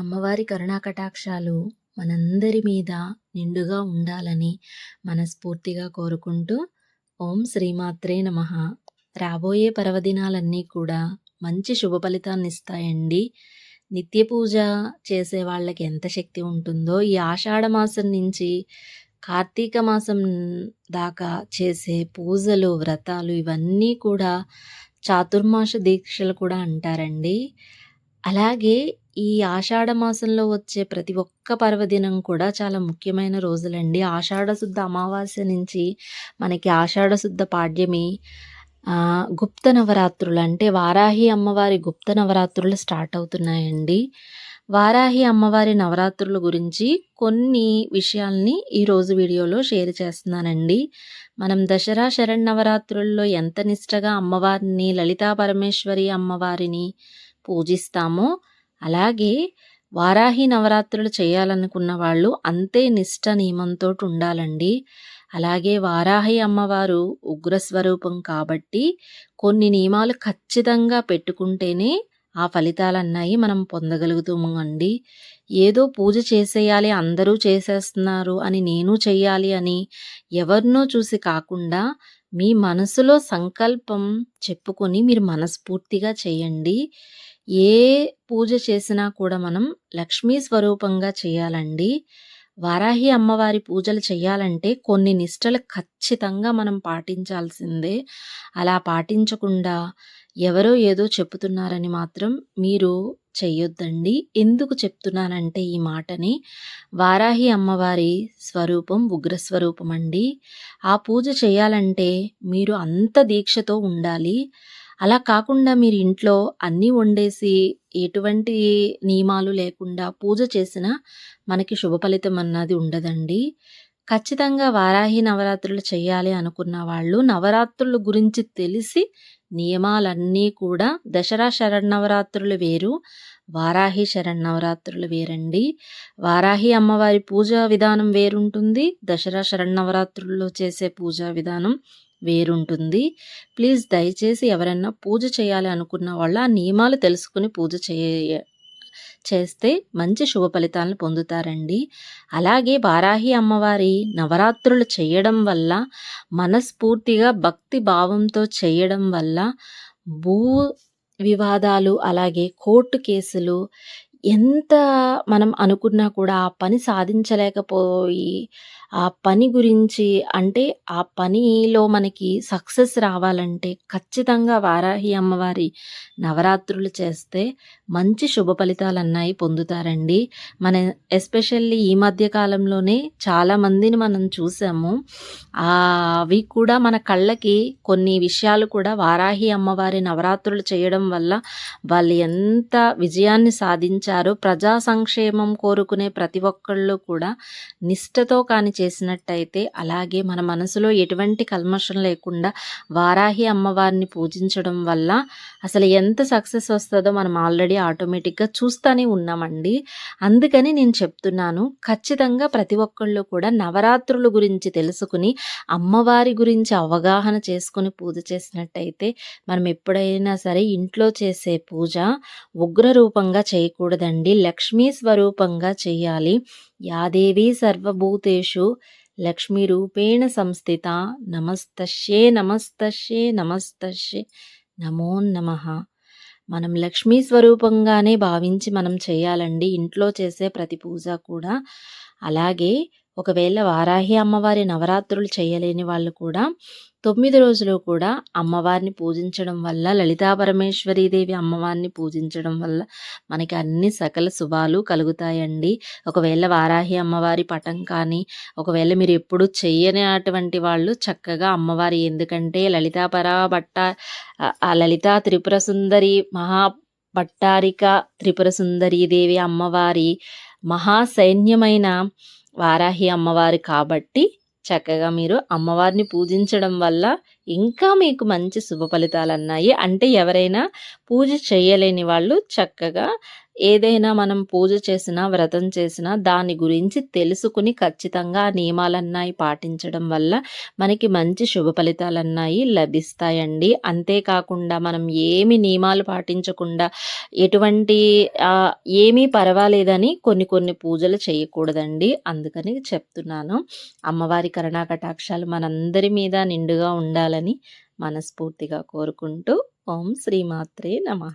అమ్మవారి కరుణా కటాక్షాలు మనందరి మీద నిండుగా ఉండాలని మనస్ఫూర్తిగా కోరుకుంటూ ఓం శ్రీమాత్రే నమః. రాబోయే పర్వదినాలన్నీ కూడా మంచి శుభ ఫలితాన్ని ఇస్తాయండి. నిత్య పూజ చేసే వాళ్ళకి ఎంత శక్తి ఉంటుందో ఈ ఆషాఢ మాసం నుంచి కార్తీక మాసం దాకా చేసే పూజలు, వ్రతాలు ఇవన్నీ కూడా చాతుర్మాస దీక్షలు కూడా అంటారండి. అలాగే ఈ ఆషాఢ మాసంలో వచ్చే ప్రతి ఒక్క పర్వదినం కూడా చాలా ముఖ్యమైన రోజులండి. ఆషాఢ శుద్ధ అమావాస్య నుంచి మనకి ఆషాఢ శుద్ధ పాడ్యమి గుప్త నవరాత్రులు అంటే వారాహి అమ్మవారి గుప్త నవరాత్రులు స్టార్ట్ అవుతున్నాయండి. వారాహి అమ్మవారి నవరాత్రుల గురించి కొన్ని విషయాల్ని ఈరోజు వీడియోలో షేర్ చేస్తున్నానండి. మనం దసరా శరన్నవరాత్రుల్లో ఎంత నిష్టగా అమ్మవారిని, లలితా పరమేశ్వరి అమ్మవారిని పూజిస్తామో అలాగే వారాహి నవరాత్రులు చేయాలనుకున్న వాళ్ళు అంతే నిష్ట నియమంతో ఉండాలండి. అలాగే వారాహి అమ్మవారు ఉగ్రస్వరూపం కాబట్టి కొన్ని నియమాలు ఖచ్చితంగా పెట్టుకుంటేనే ఆ ఫలితాలన్నాయి మనం పొందగలుగుతామండి. ఏదో పూజ చేసేయాలి, అందరూ చేసేస్తున్నారు అని నేను చెయ్యాలి అని ఎవరినో చూసి కాకుండా మీ మనసులో సంకల్పం చెప్పుకొని మీరు మనస్ఫూర్తిగా చేయండి. ఏ పూజ చేసినా కూడా మనం లక్ష్మీ స్వరూపంగా చేయాలండి. వారాహి అమ్మవారి పూజలు చేయాలంటే కొన్ని నిష్టలు ఖచ్చితంగా మనం పాటించాల్సిందే. అలా పాటించకుండా ఎవరో ఏదో చెప్పుతున్నారని మాత్రం మీరు చెయ్యొద్దండి. ఎందుకు చెప్తున్నానంటే ఈ మాటని, వారాహి అమ్మవారి స్వరూపం ఉగ్రస్వరూపం అండి. ఆ పూజ చేయాలంటే మీరు అంత దీక్షతో ఉండాలి. అలా కాకుండా మీరు ఇంట్లో అన్నీ వండేసి ఎటువంటి నియమాలు లేకుండా పూజ చేసినా మనకి శుభ ఫలితం అన్నది ఉండదండి. ఖచ్చితంగా వారాహి నవరాత్రులు చేయాలి అనుకున్న వాళ్ళు నవరాత్రుల గురించి తెలిసి నియమాలన్నీ కూడా దసరా శరన్నవరాత్రులు వేరు, వారాహి శరన్నవరాత్రులు వేరండి. వారాహి అమ్మవారి పూజా విధానం వేరుంటుంది, దసరా శరన్నవరాత్రుల్లో చేసే పూజా విధానం వేరుంటుంది. ప్లీజ్ దయచేసి ఎవరైనా పూజ చేయాలి అనుకున్న వాళ్ళు ఆ నియమాలు తెలుసుకుని పూజ చేస్తే మంచి శుభ ఫలితాలను పొందుతారండి. అలాగే వారాహి అమ్మవారి నవరాత్రులు చేయడం వల్ల, మనస్ఫూర్తిగా భక్తి భావంతో చేయడం వల్ల భూ వివాదాలు అలాగే కోర్టు కేసులు ఎంత మనం అనుకున్నా కూడా ఆ పని సాధించలేకపోయి ఆ పని గురించి అంటే ఆ పనిలో మనకి సక్సెస్ రావాలంటే ఖచ్చితంగా వారాహి అమ్మవారి నవరాత్రులు చేస్తే మంచి శుభ ఫలితాలన్నాయి పొందుతారండి. మన ఎస్పెషల్లీ ఈ మధ్య కాలంలోనే చాలామందిని మనం చూసాము. అవి కూడా మన కళ్ళకి కొన్ని విషయాలు కూడా వారాహి అమ్మవారి నవరాత్రులు చేయడం వల్ల వాళ్ళు ఎంత విజయాన్ని సాధించారో, ప్రజా సంక్షేమం కోరుకునే ప్రతి ఒక్కళ్ళు కూడా నిష్టతో కాని చేసినట్టయితే, అలాగే మన మనసులో ఎటువంటి కల్మషం లేకుండా వారాహి అమ్మవారిని పూజించడం వల్ల అసలు ఎంత సక్సెస్ వస్తుందో మనం ఆల్రెడీ ఆటోమేటిక్గా చూస్తూనే ఉన్నామండి. అందుకని నేను చెప్తున్నాను, ఖచ్చితంగా ప్రతి ఒక్కళ్ళు కూడా నవరాత్రుల గురించి తెలుసుకుని అమ్మవారి గురించి అవగాహన చేసుకుని పూజ చేసినట్టయితే మనం ఎప్పుడైనా సరే ఇంట్లో చేసే పూజ ఉగ్ర రూపంగా చేయకూడదండి, లక్ష్మీ స్వరూపంగా చేయాలి. యాదేవి సర్వభూతేషు లక్ష్మీ రూపేణ సంస్థిత నమస్తస్యే నమస్తస్యే నమస్తస్యే నమో నమః. మనం లక్ష్మీ స్వరూపంగానే భావించి మనం చేయాలండి ఇంట్లో చేసే ప్రతి పూజ కూడా. అలాగే ఒకవేళ వారాహి అమ్మవారి నవరాత్రులు చేయలేని వాళ్ళు కూడా 9 రోజులు కూడా అమ్మవారిని పూజించడం వల్ల, లలితా పరమేశ్వరీదేవి అమ్మవారిని పూజించడం వల్ల మనకి అన్ని సకల శుభాలు కలుగుతాయండి. ఒకవేళ వారాహి అమ్మవారి పటం కానీ ఒకవేళ మీరు ఎప్పుడు చెయ్యనటువంటి వాళ్ళు చక్కగా అమ్మవారి, ఎందుకంటే లలితా త్రిపుర సుందరి భట్టారిక త్రిపుర సుందరీదేవి అమ్మవారి మహాసైన్యమైన వారాహి అమ్మవారు కాబట్టి చక్కగా మీరు అమ్మవారిని పూజించడం వల్ల ఇంకా మీకు మంచి శుభ ఫలితాలన్నాయి. అంటే ఎవరైనా పూజ చేయలేని వాళ్ళు చక్కగా ఏదైనా మనం పూజ చేసినా, వ్రతం చేసినా దాని గురించి తెలుసుకొని ఖచ్చితంగా ఆ నియమాలన్నాయి పాటించడం వల్ల మనకి మంచి శుభ ఫలితాలన్నాయి లభిస్తాయండి. అంతేకాకుండా మనం ఏమి నియమాలు పాటించకుండా ఎటువంటి ఏమీ పర్వాలేదని కొన్ని కొన్ని పూజలు చేయకూడదండి. అందుకని చెప్తున్నాను. అమ్మవారి కరుణా కటాక్షాలు మనందరి మీద నిండుగా ఉండాలని మనస్ఫూర్తిగా కోరుకుంటూ ఓం శ్రీమాత్రే నమః.